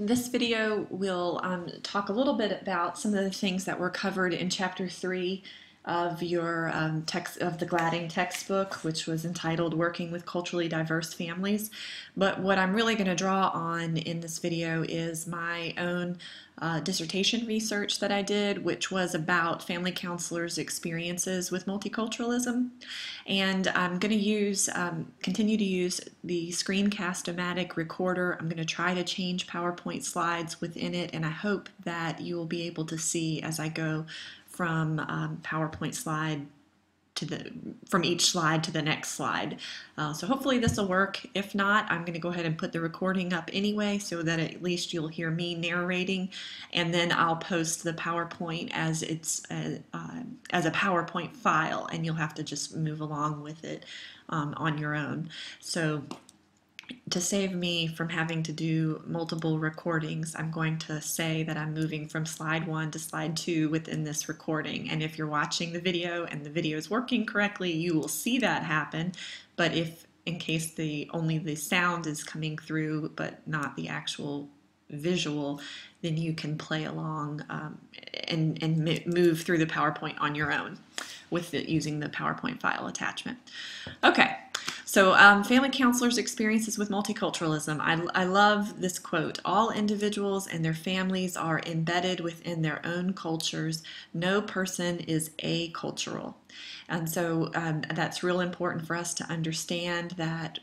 This video will talk a little bit about some of the things that were covered in Chapter 3 of your text of the Gladding textbook, which was entitled Working with Culturally Diverse Families. But what I'm really going to draw on in this video is my own dissertation research that I did, which was about family counselors' experiences with multiculturalism. And I'm going to continue to use the Screencast-O-Matic recorder. I'm going to try to change PowerPoint slides within it, and I hope that you will be able to see as I go from PowerPoint slide from each slide to the next slide. So hopefully this will work. If not, I'm going to go ahead and put the recording up anyway so that at least you'll hear me narrating, and then I'll post the PowerPoint as as a PowerPoint file, and you'll have to just move along with it on your own. So to save me from having to do multiple recordings, I'm going to say that I'm moving from slide 1 to slide 2 within this recording. And if you're watching the video and the video is working correctly, you will see that happen. But if in case only the sound is coming through but not the actual visual, then you can play along and move through the PowerPoint on your own with using the PowerPoint file attachment. Okay. So family counselors' experiences with multiculturalism. I love this quote. All individuals and their families are embedded within their own cultures. No person is acultural. And so that's real important for us to understand that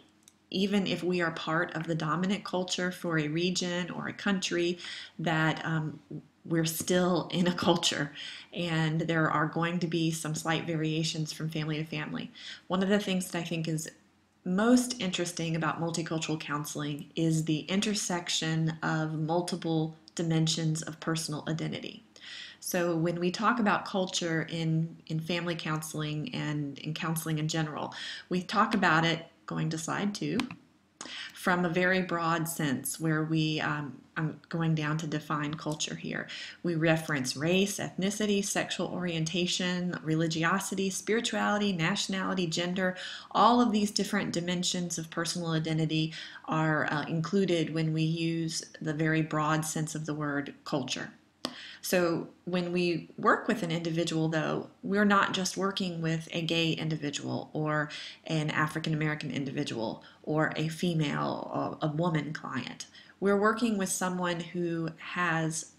even if we are part of the dominant culture for a region or a country, that we're still in a culture, and there are going to be some slight variations from family to family. One of the things that I think is most interesting about multicultural counseling is the intersection of multiple dimensions of personal identity. So when we talk about culture in family counseling and in counseling in general, we talk about it, going to slide 2, from a very broad sense where I'm going down to define culture here. We reference race, ethnicity, sexual orientation, religiosity, spirituality, nationality, gender. All of these different dimensions of personal identity are included when we use the very broad sense of the word culture. So when we work with an individual, though, we're not just working with a gay individual or an African American individual or a female or a woman client. We're working with someone who has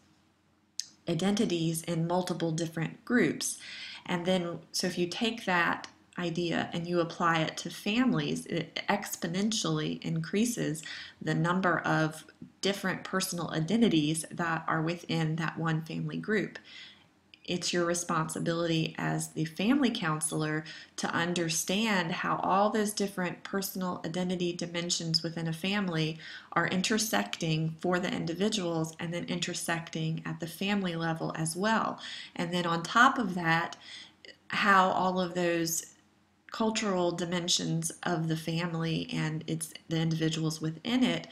identities in multiple different groups. And then, so if you take that idea and you apply it to families, it exponentially increases the number of different personal identities that are within that one family group. It's your responsibility as the family counselor to understand how all those different personal identity dimensions within a family are intersecting for the individuals and then intersecting at the family level as well. And then on top of that, how all of those cultural dimensions of the family and the individuals within it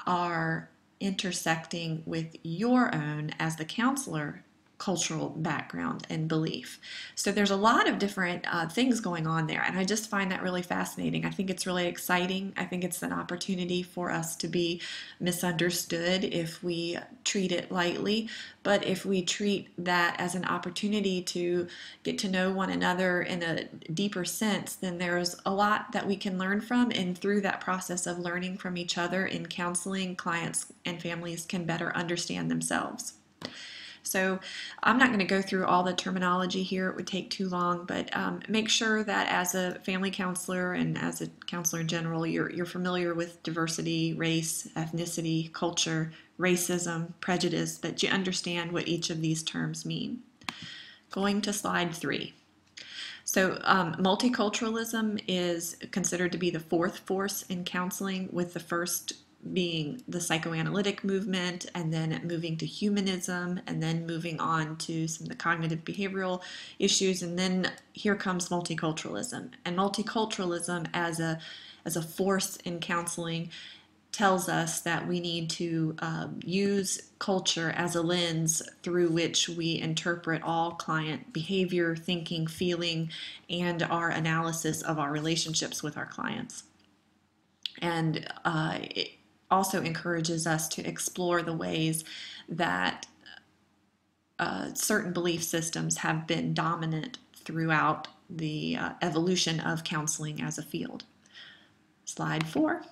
are intersecting with your own, as the counselor, cultural background and belief. So there's a lot of different things going on there, and I just find that really fascinating. I think it's really exciting. I think it's an opportunity for us to be misunderstood if we treat it lightly, but if we treat that as an opportunity to get to know one another in a deeper sense, then there's a lot that we can learn from, and through that process of learning from each other in counseling, clients and families can better understand themselves. So I'm not going to go through all the terminology here. It would take too long, but make sure that as a family counselor and as a counselor in general, you're familiar with diversity, race, ethnicity, culture, racism, prejudice, that you understand what each of these terms mean. Going to slide 3. So multiculturalism is considered to be the fourth force in counseling, with the first being the psychoanalytic movement, and then moving to humanism, and then moving on to some of the cognitive behavioral issues, and then here comes multiculturalism. And multiculturalism as a force in counseling tells us that we need to use culture as a lens through which we interpret all client behavior, thinking, feeling, and our analysis of our relationships with our clients. And also encourages us to explore the ways that certain belief systems have been dominant throughout the evolution of counseling as a field. Slide 4.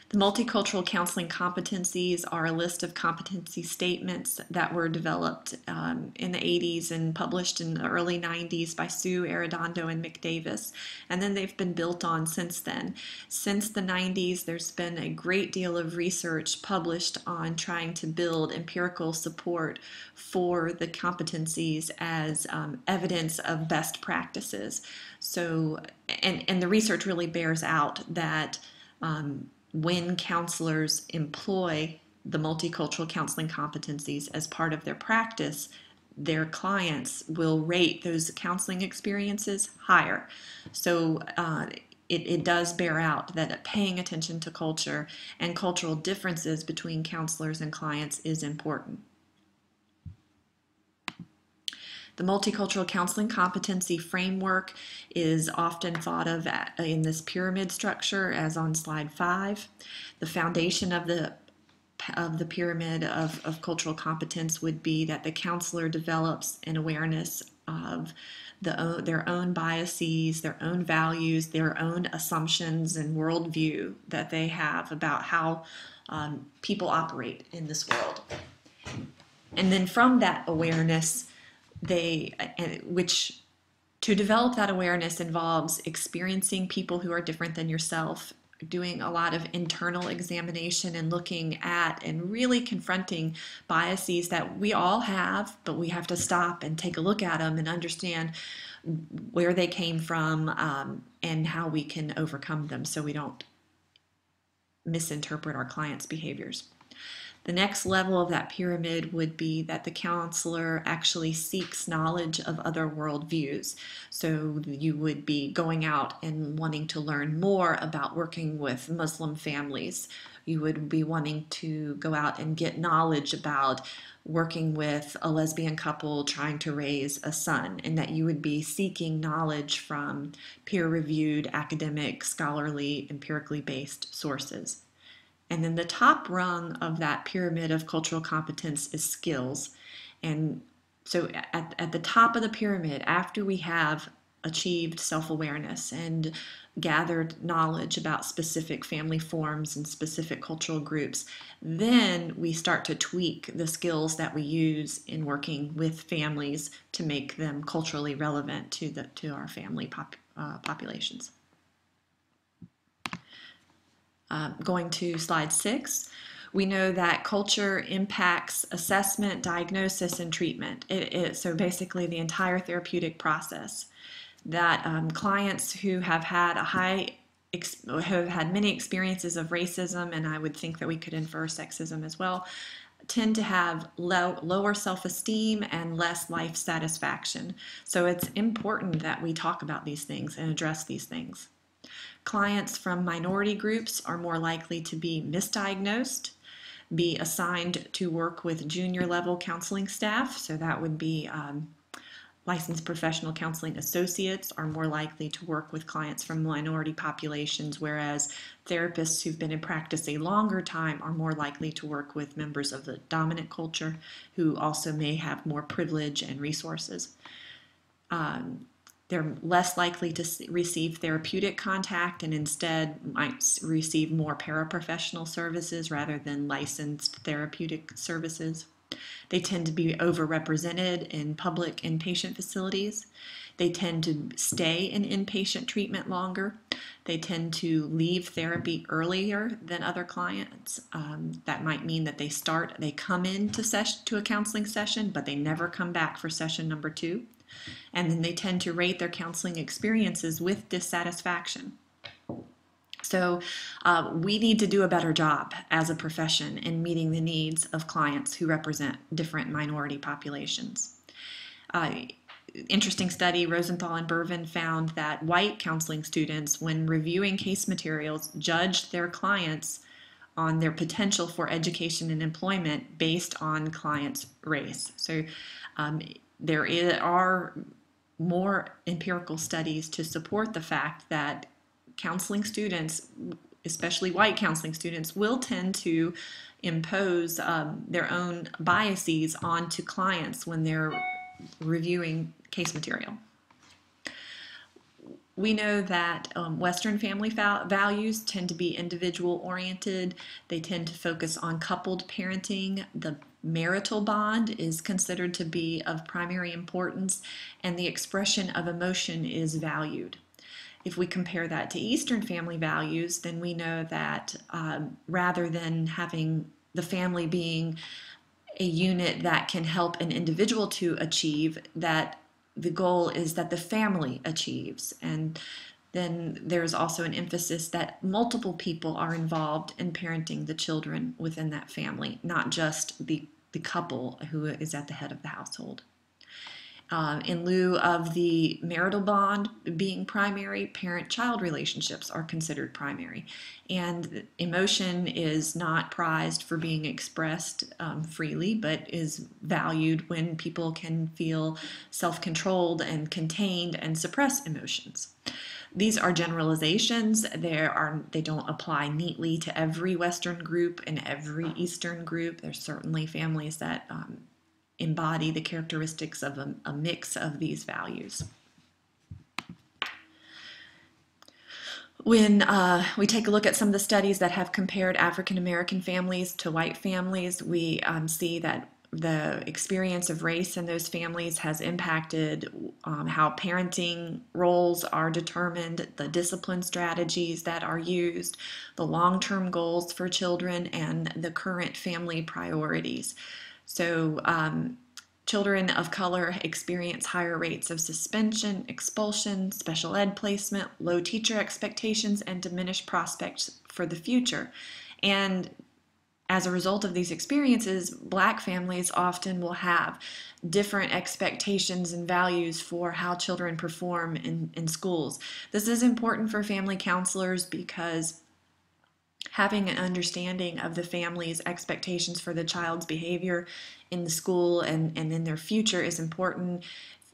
The multicultural counseling competencies are a list of competency statements that were developed in the 80s and published in the early 90s by Sue Arredondo and Mick Davis, and then they've been built on since then. Since the 90s, there's been a great deal of research published on trying to build empirical support for the competencies as evidence of best practices. So, and the research really bears out that when counselors employ the multicultural counseling competencies as part of their practice, their clients will rate those counseling experiences higher. So it does bear out that paying attention to culture and cultural differences between counselors and clients is important. The multicultural counseling competency framework is often thought of in this pyramid structure as on slide 5. The foundation of the pyramid of cultural competence would be that the counselor develops an awareness of their own biases, their own values, their own assumptions and worldview that they have about how people operate in this world. And then from that awareness, which to develop that awareness involves experiencing people who are different than yourself, doing a lot of internal examination and looking at and really confronting biases that we all have, but we have to stop and take a look at them and understand where they came from and how we can overcome them so we don't misinterpret our clients' behaviors. The next level of that pyramid would be that the counselor actually seeks knowledge of other worldviews. So you would be going out and wanting to learn more about working with Muslim families. You would be wanting to go out and get knowledge about working with a lesbian couple trying to raise a son, and that you would be seeking knowledge from peer-reviewed, academic, scholarly, empirically based sources. And then the top rung of that pyramid of cultural competence is skills. And so at the top of the pyramid, after we have achieved self-awareness and gathered knowledge about specific family forms and specific cultural groups, then we start to tweak the skills that we use in working with families to make them culturally relevant to our family populations. Going to slide 6, we know that culture impacts assessment, diagnosis, and treatment. So basically the entire therapeutic process. That clients who have had many experiences of racism, and I would think that we could infer sexism as well, tend to have lower self-esteem and less life satisfaction. So it's important that we talk about these things and address these things. Clients from minority groups are more likely to be misdiagnosed, be assigned to work with junior level counseling staff, so that would be licensed professional counseling associates are more likely to work with clients from minority populations, whereas therapists who've been in practice a longer time are more likely to work with members of the dominant culture who also may have more privilege and resources. They're less likely to receive therapeutic contact and instead might receive more paraprofessional services rather than licensed therapeutic services. They tend to be overrepresented in public inpatient facilities. They tend to stay in inpatient treatment longer. They tend to leave therapy earlier than other clients. That might mean that they come to a counseling session, but they never come back for session number 2. And then they tend to rate their counseling experiences with dissatisfaction. So we need to do a better job as a profession in meeting the needs of clients who represent different minority populations. Interesting study, Rosenthal and Bervin found that white counseling students, when reviewing case materials, judged their clients on their potential for education and employment based on clients' race. So there are more empirical studies to support the fact that counseling students especially white counseling students, will tend to impose their own biases onto clients when they're reviewing case material. We know that Western family values tend to be individual oriented. They tend to focus on coupled parenting. The marital bond is considered to be of primary importance, and the expression of emotion is valued. If we compare that to Eastern family values, then we know that rather than having the family being a unit that can help an individual to achieve, that the goal is that the family achieves. And then there's also an emphasis that multiple people are involved in parenting the children within that family, not just the couple who is at the head of the household. In lieu of the marital bond being primary, parent-child relationships are considered primary. And emotion is not prized for being expressed freely, but is valued when people can feel self-controlled and contained and suppress emotions. These are generalizations. They don't apply neatly to every Western group and every Eastern group. There's certainly families that embody the characteristics of a mix of these values. When we take a look at some of the studies that have compared African American families to white families, we see that the experience of race in those families has impacted how parenting roles are determined, the discipline strategies that are used, the long-term goals for children, and the current family priorities. So children of color experience higher rates of suspension, expulsion, special ed placement, low teacher expectations, and diminished prospects for the future. And as a result of these experiences, Black families often will have different expectations and values for how children perform in schools. This is important for family counselors because having an understanding of the family's expectations for the child's behavior in the school and in their future is important.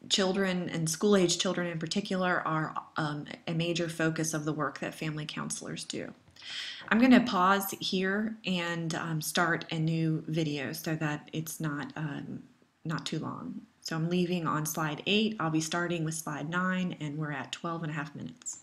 Children and school-age children in particular are a major focus of the work that family counselors do. I'm going to pause here and start a new video so that it's not too long. So I'm leaving on slide 8. I'll be starting with slide 9, and we're at 12 and a half minutes.